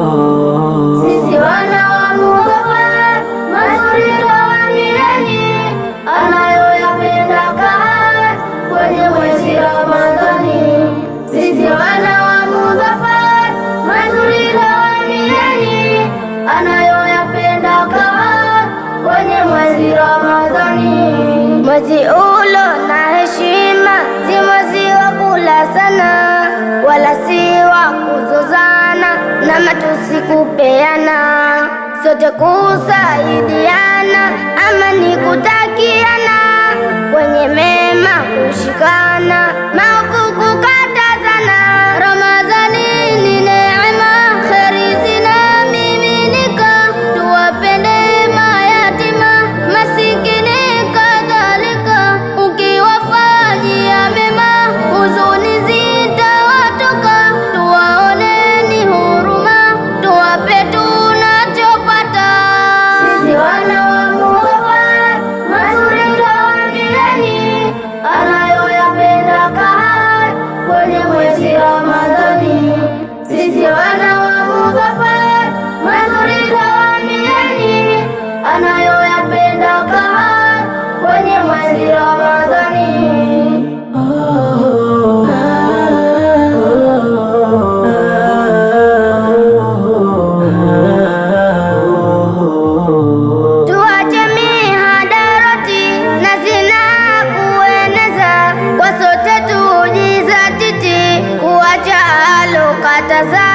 Sisi wana wa Mughafar, mazuri twawaambieni, anayoyapenda Kahar kwenye mwezi Ramadhani. Sisi wana wa Mughafar, mazuri twawaambieni, anayoyapenda Kahar kwenye mwezi Ramadhani. Mwezi ulo na heshima, si mwezi wa kula sana, wala si wa kuzozana na matusi kupeana, sote kusaidiana, amani kutakiana, kwenye mema kushikana, maovu kukatazana. Ramadhani ni neema, kheri zinamiminika, tuwapende mayatima, masikini kadhalika, ukiwafanyia mema huzuni zitawatoka, tuwaoneni huruma, tuwape tunachopata. Sisi wana wa Mughafar, mazuri twawaambieni, anayoyapenda Kahar kwenye mwezi Ramadhani. Sisi wana wa Mughafar, mazuri twawaambieni, anayoyapenda Kahar kwenye mwezi Ramadhani. Tuache mihadarati na zina kueneza, kwa sote tujizatiti, kuacha alokataza,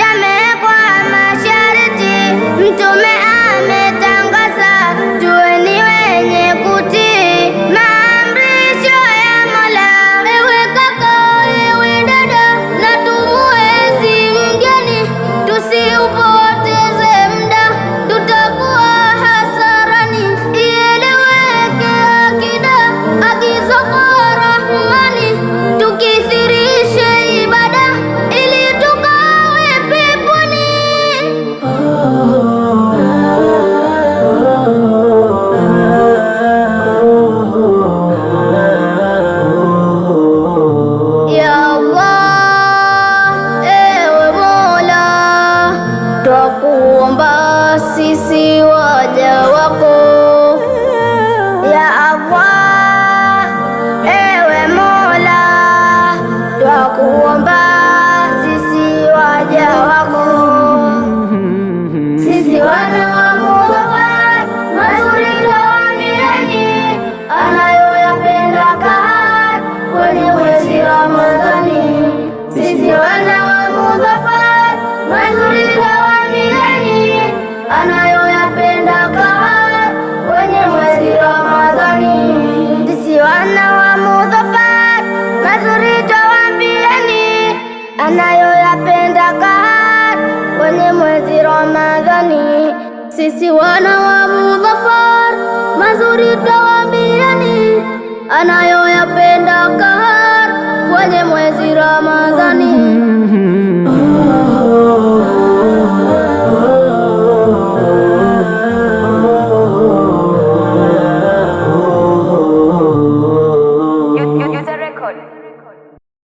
yamewekwa masharti, Mtume ametangaza, tuweni wenye kutii maamrisho ya Mola. Ewe kaka, ewe dada, na tumuenzi mgeni, tusiupoteze muda, tutakuwa hasarani. Ieleweke akida, agizo kwa Rahmani, tukithirishe ibada ili tukawe peponi. Ya Allah, ewe Mola, twakuomba sisi waja wako. Ya Allah, ewe Mola, twakuomba sisi waja wako. Sisi wana wa Mughafar, mazuri twawaambieni, anayoyapenda Kahar kwenye mwezi Ramadhani. Sisi wana wa Mughafar, mazuri twawaambieni, anayoyapenda Kahar kwenye mwezi Ramadhani. Sisi wana wa Mughafar, mazuri twawaambieni, anayoyapenda Kahar kwenye mwezi Ramadhani. Sisi wana wa Mughafar, mazuri twawaambieni, anayoyapenda Kahar kwenye mwezi Ramadhani.